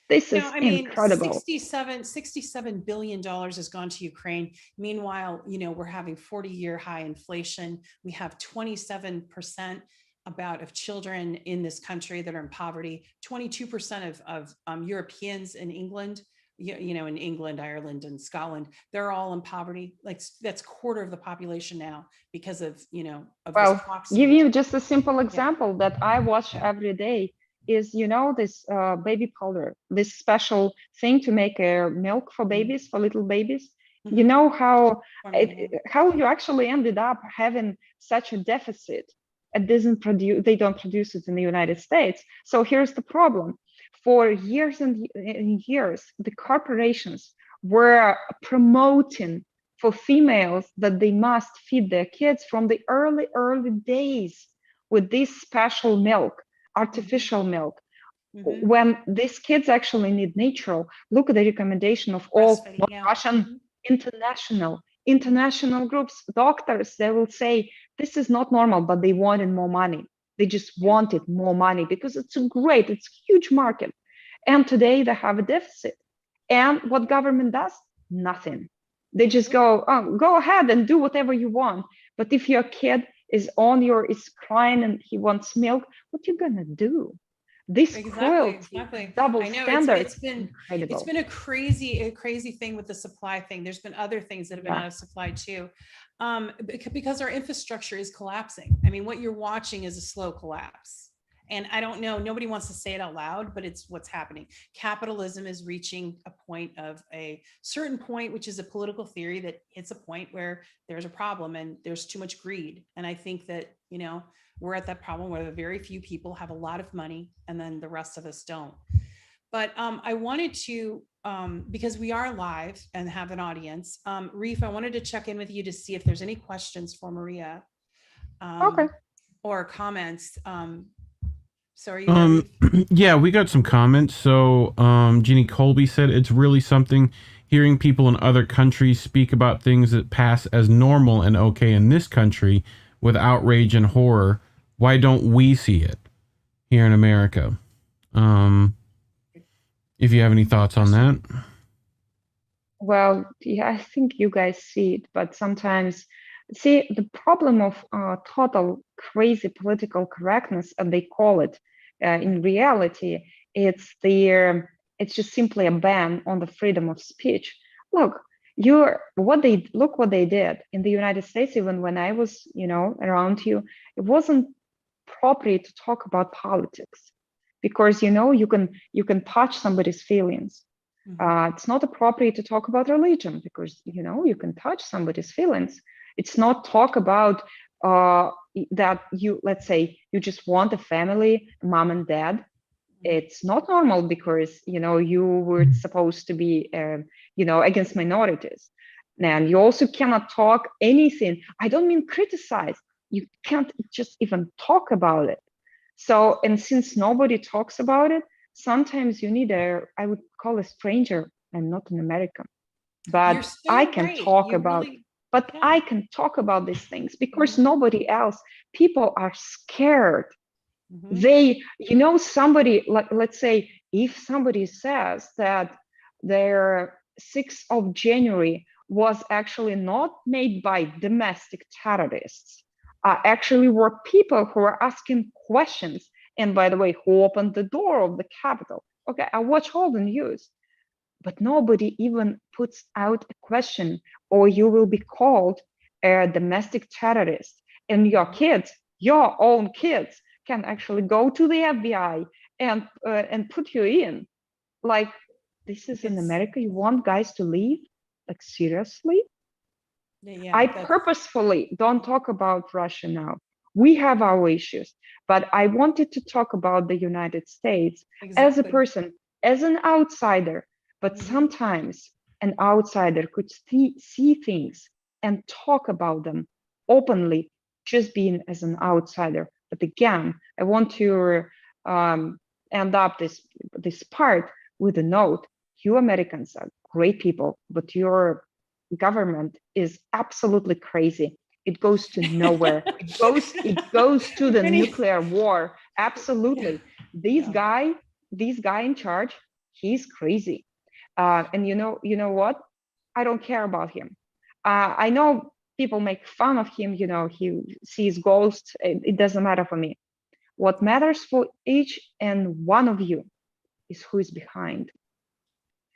This is incredible.
$67 billion has gone to Ukraine. Meanwhile, we're having 40-year high inflation. We have 27% of children in this country that are in poverty. 22% of Europeans in England, in England, Ireland, and Scotland, they're all in poverty. Like, that's quarter of the population now because of
well, give you just a simple example that I watch every day is, this baby powder, this special thing to make milk for babies, for little babies. You know how you actually ended up having such a deficit it doesn't produce, they don't produce it in the United States. So here's the problem. For years and years, the corporations were promoting for females that they must feed their kids from the early days with this special milk, artificial milk. When these kids actually need natural, look at the recommendation of all Russian international groups, doctors, they will say, this is not normal, but they wanted more money. They just wanted more money because it's great, it's a huge market. And today they have a deficit. And what government does? Nothing. They just go, oh, go ahead and do whatever you want. But if your kid is crying and he wants milk, what you gonna do? This cruelty, double standards.
It's been a crazy thing with the supply thing. There's been other things that have been out of supply too, because our infrastructure is collapsing. I mean, what you're watching is a slow collapse. And I don't know, nobody wants to say it out loud, but it's what's happening. Capitalism is reaching a point of a certain point, which is a political theory that hits a point where there's a problem and there's too much greed. And I think that, you know, we're at that problem where very few people have a lot of money and then the rest of us don't. But I wanted to, because we are live and have an audience, Reif, I wanted to check in with you to see if there's any questions for Maria or comments. So are you
yeah, we got some comments. So Jeannie Colby said it's really something hearing people in other countries speak about things that pass as normal and okay in this country with outrage and horror. Why don't we see it here in America? If you have any thoughts on that.
Well, yeah, I think you guys see it, but sometimes see the problem of total crazy political correctness, and they call it. In reality, it's just simply a ban on the freedom of speech. Look, what they did in the United States. Even when I was, around you, it wasn't appropriate to talk about politics because you can touch somebody's feelings. It's not appropriate to talk about religion because you can touch somebody's feelings. It's not talk about that let's say you just want a family, mom and dad. It's not normal because you were supposed to be against minorities. And you also cannot talk anything. I don't mean criticize. You can't just even talk about it. So, and since nobody talks about it, sometimes you need I would call a stranger. I'm not an American, but I can talk about. But I can talk about these things because nobody else, people are scared. They, somebody, let's say, if somebody says that their 6th of January was actually not made by domestic terrorists, actually were people who were asking questions. And by the way, who opened the door of the Capitol? Okay, I watch all the news. But nobody even puts out a question, or you will be called a domestic terrorist. And your kids, your own kids, can actually go to the FBI and put you in. Like, this is in America. You want guys to leave? Like, seriously? Yeah, I purposefully don't talk about Russia now. We have our issues, but I wanted to talk about the United States as a person, as an outsider. But sometimes an outsider could see things and talk about them openly, just being as an outsider. But again, I want to end up this part with a note. You Americans are great people, but your government is absolutely crazy. It goes to nowhere. It goes to the nuclear war. Absolutely. This guy in charge, he's crazy. And you know what? I don't care about him. I know people make fun of him. He sees ghosts. It doesn't matter for me. What matters for each and one of you is who is behind.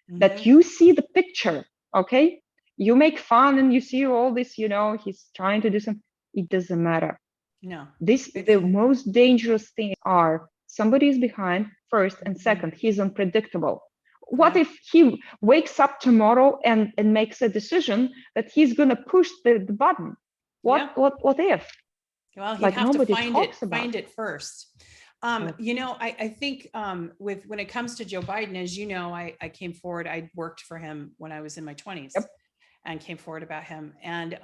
That you see the picture, okay? You make fun and you see all this, he's trying to do something. It doesn't matter.
No.
The most dangerous thing are somebody is behind first, and second, he's unpredictable. What if he wakes up tomorrow and makes a decision that he's going to push the button? What if?
Well, he'd
Like
have to
nobody
find
talks
it,
about
find it first. You know, I think with when it comes to Joe Biden, as you know, I came forward. I worked for him when I was in my 20s,
Yep.
and came forward about him. And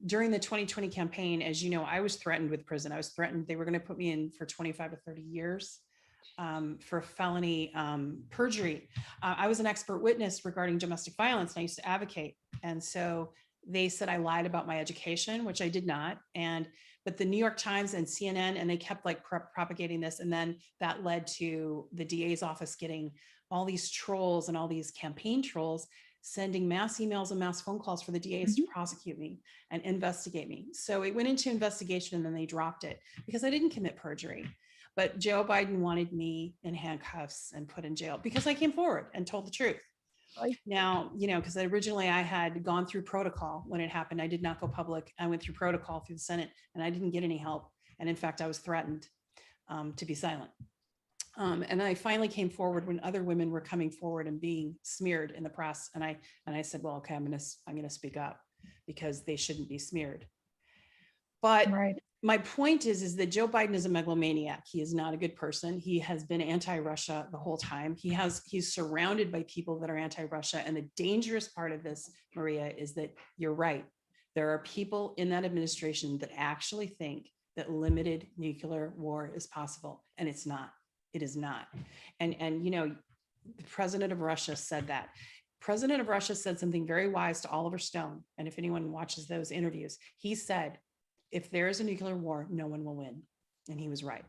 during the 2020 campaign, as you know, I was threatened with prison. I was threatened. They were going to put me in for 25 to 30 years for felony perjury. I was an expert witness regarding domestic violence, and I used to advocate. And so they said I lied about my education, which I did not. But the New York Times and CNN, and they kept like propagating this. And then that led to the DA's office getting all these trolls and all these campaign trolls sending mass emails and mass phone calls for the DAs to prosecute me and investigate me. So it went into investigation and then they dropped it because I didn't commit perjury. But Joe Biden wanted me in handcuffs and put in jail because I came forward and told the truth. Now, you know, because originally I had gone through protocol when it happened. I did not go public. I went through protocol through the Senate and I didn't get any help. And in fact, I was threatened to be silent. And I finally came forward when other women were coming forward and being smeared in the press. And I said, well, okay, I'm gonna speak up because they shouldn't be smeared. But my point is that Joe Biden is a megalomaniac. He is not a good person. He has been anti-Russia the whole time. He's surrounded by people that are anti-Russia. And the dangerous part of this, Maria, is that you're right. There are people in that administration that actually think that limited nuclear war is possible. And it's not. It is not. And you know, the president of Russia said that. President of Russia said something very wise to Oliver Stone. And if anyone watches those interviews, he said, if there is a nuclear war, no one will win. And he was right.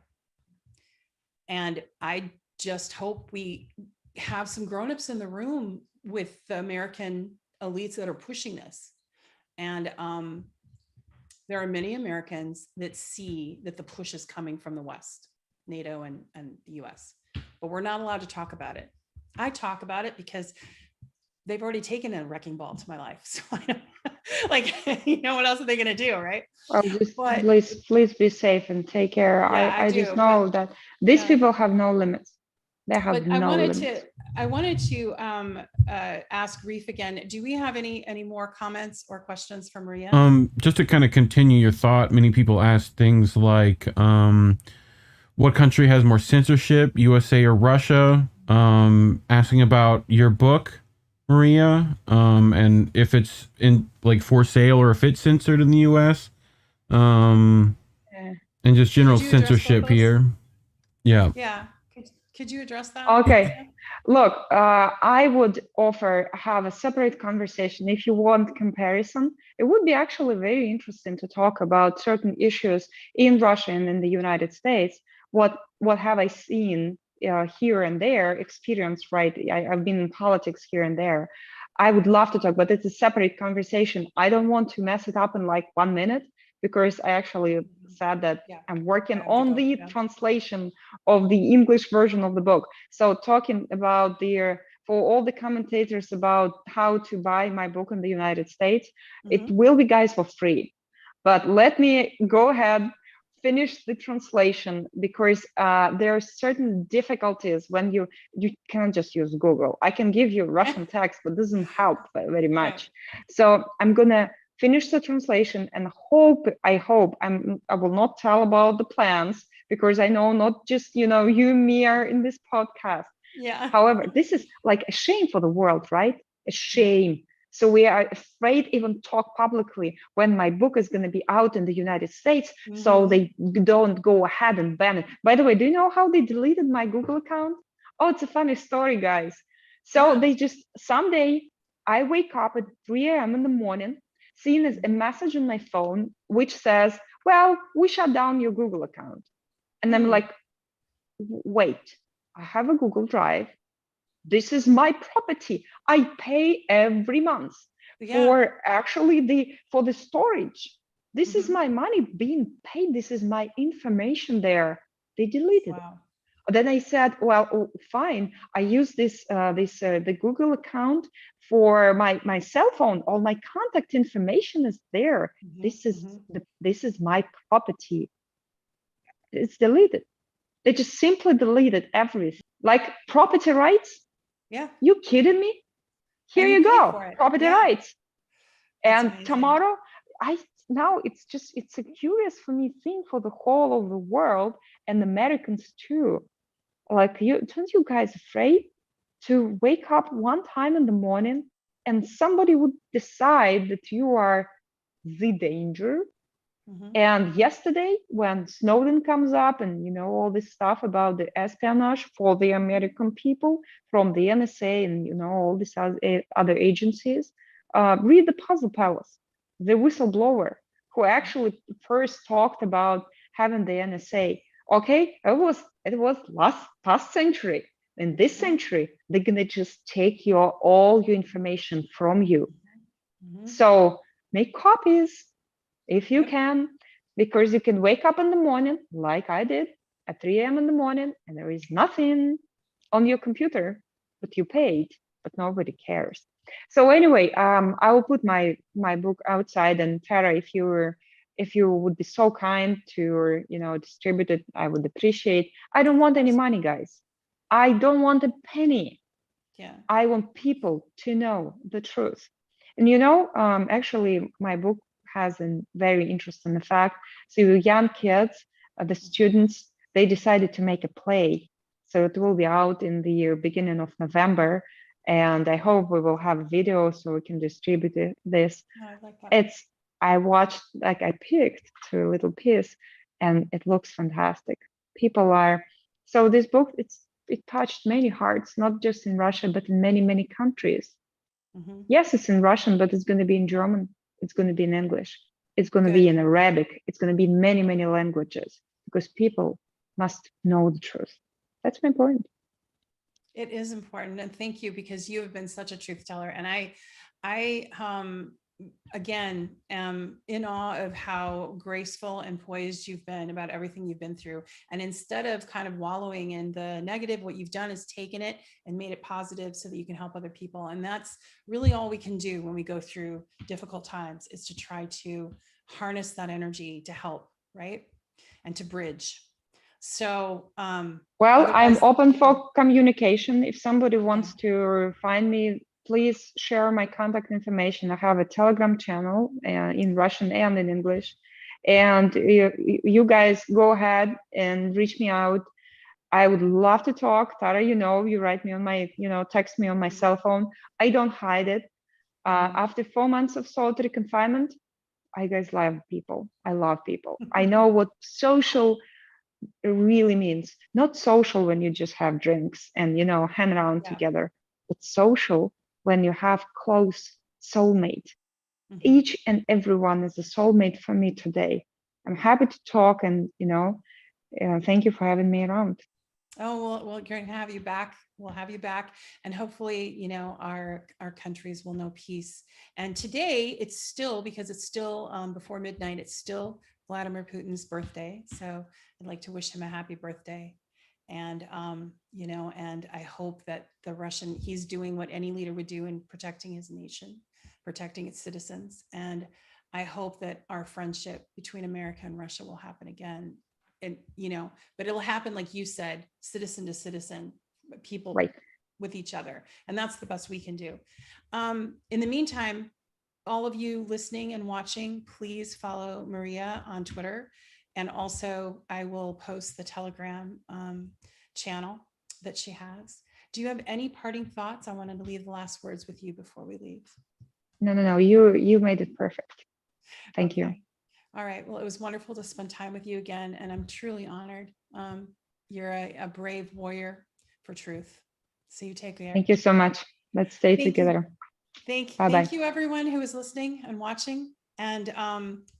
And I just hope we have some grownups in the room with the American elites that are pushing this. And there are many Americans that see that the push is coming from the West, NATO and the US, but we're not allowed to talk about it. I talk about it because they've already taken a wrecking ball to my life. So I don't, like, you know, what else are they going to do? Right.
Well, just please be safe and take care.
Yeah,
I just know that these people have no limits. They have no limits.
I wanted to ask Reef again. Do we have any more comments or questions from Maria?
Just to kind of continue your thought, many people ask things like, what country has more censorship, USA or Russia? Asking about your book, Maria, and if it's in like for sale or if it's censored in the US, and just general censorship here. Yeah.
Yeah. Could you address that?
Okay. Look, I would have a separate conversation. If you want comparison, it would be actually very interesting to talk about certain issues in Russia and in the United States. What have I seen here and there, experienced, right? I've been in politics here and there. I would love to talk, but it's a separate conversation. I don't want to mess it up in like 1 minute, because I actually said that I'm working on the translation of the English version of the book. So talking about for all the commentators about how to buy my book in the United States, it will be, guys, for free. But let me go ahead, finish the translation, because there are certain difficulties when you can't just use Google. I can give you Russian text, but it doesn't help very much. So I'm gonna finish the translation and I hope I will not tell about the plans, because I know not just you and me are in this podcast.
Yeah.
However, this is like a shame for the world, right? A shame. So we are afraid even talk publicly when my book is going to be out in the United States, so they don't go ahead and ban it. By the way, do you know how they deleted my Google account? Oh, it's a funny story, guys. So they just, someday I wake up at 3 a.m. in the morning, seeing a message on my phone, which says, well, we shut down your Google account. And I'm like, wait, I have a Google Drive. This is my property. I pay every month for for the storage. This is my money being paid. This is my information there. They deleted it. Then I said, well, fine. I use the Google account for my cell phone. All my contact information is there. This is my property. It's deleted. They just simply deleted everything. Like property rights.
Yeah.
You kidding me? Here you go. Property rights. And tomorrow, now it's a curious for me thing for the whole of the world and Americans too. Like, aren't you guys afraid to wake up one time in the morning and somebody would decide that you are the danger? And yesterday, when Snowden comes up and, you know, all this stuff about the espionage for the American people from the NSA and, you know, all these other agencies, read the Puzzle Palace, the whistleblower who actually first talked about having the NSA. Okay, it was past century. In this century, they're gonna just take all your information from you. So make copies if you can, because you can wake up in the morning, like I did, at 3 a.m. in the morning, and there is nothing on your computer, but you paid, but nobody cares. So anyway, I will put my book outside, and Tara, if you would be so kind to, you know, distribute it, I would appreciate. I don't want any money, guys. I don't want a penny. Yeah. I want people to know the truth. And you know, actually, my book has a very interesting fact. So young kids, the students, they decided to make a play. So it will be out in the beginning of November. And I hope we will have a video so we can distribute this. Oh, I like that. I watched, like I picked a little piece and it looks fantastic. People are, so this book, it touched many hearts, not just in Russia, but in many, many countries. Yes, it's in Russian, but it's going to be in German. It's going to be in English. It's going to be in Arabic. It's going to be in many, many languages because people must know the truth. That's my point.
It is important. And thank you, because you have been such a truth teller. And I again, am in awe of how graceful and poised you've been about everything you've been through. And instead of kind of wallowing in the negative, what you've done is taken it and made it positive so that you can help other people. And that's really all we can do when we go through difficult times, is to try to harness that energy to help, right? And to bridge. So,
well, I'm open for communication. If somebody wants to find me, please share my contact information. I have a Telegram channel in Russian and in English. And you guys go ahead and reach me out. I would love to talk. Tara, you know, you write me on my, you know, text me on my cell phone. I don't hide it. After 4 months of solitary confinement, I guys love people. I love people. I know what social really means. Not social when you just have drinks and, you know, hang around together, but social when you have close soulmate. Each and everyone is a soulmate for me today. I'm happy to talk, and, you know, thank you for having me around.
Oh, well, we're going to have you back. We'll have you back. And hopefully, you know, our countries will know peace. And today it's still, because it's still before midnight, it's still Vladimir Putin's birthday. So I'd like to wish him a happy birthday. And, you know, and I hope that he's doing what any leader would do in protecting his nation, protecting its citizens. And I hope that our friendship between America and Russia will happen again. And, you know, but it'll happen, like you said, citizen to citizen, people with each other. And that's the best we can do. In the meantime, all of you listening and watching, please follow Maria on Twitter. And also I will post the Telegram channel that she has. Do you have any parting thoughts? I wanted to leave the last words with you before we leave.
No. You made it perfect. Thank you.
All right. Well, it was wonderful to spend time with you again. And I'm truly honored. You're a brave warrior for truth. So you take care.
Thank you so much. Let's stay together.
Thank you, everyone who is listening and watching. And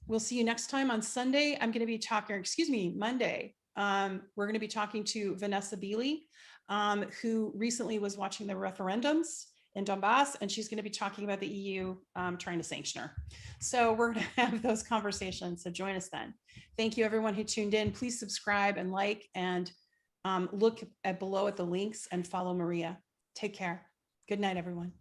we'll see you next time on Sunday. I'm going to be talking, Monday. We're going to be talking to Vanessa Beeley, who recently was watching the referendums in Donbass, and she's going to be talking about the EU trying to sanction her. So we're going to have those conversations. So join us then. Thank you, everyone who tuned in. Please subscribe and like, and look below at the links and follow Maria. Take care. Good night, everyone.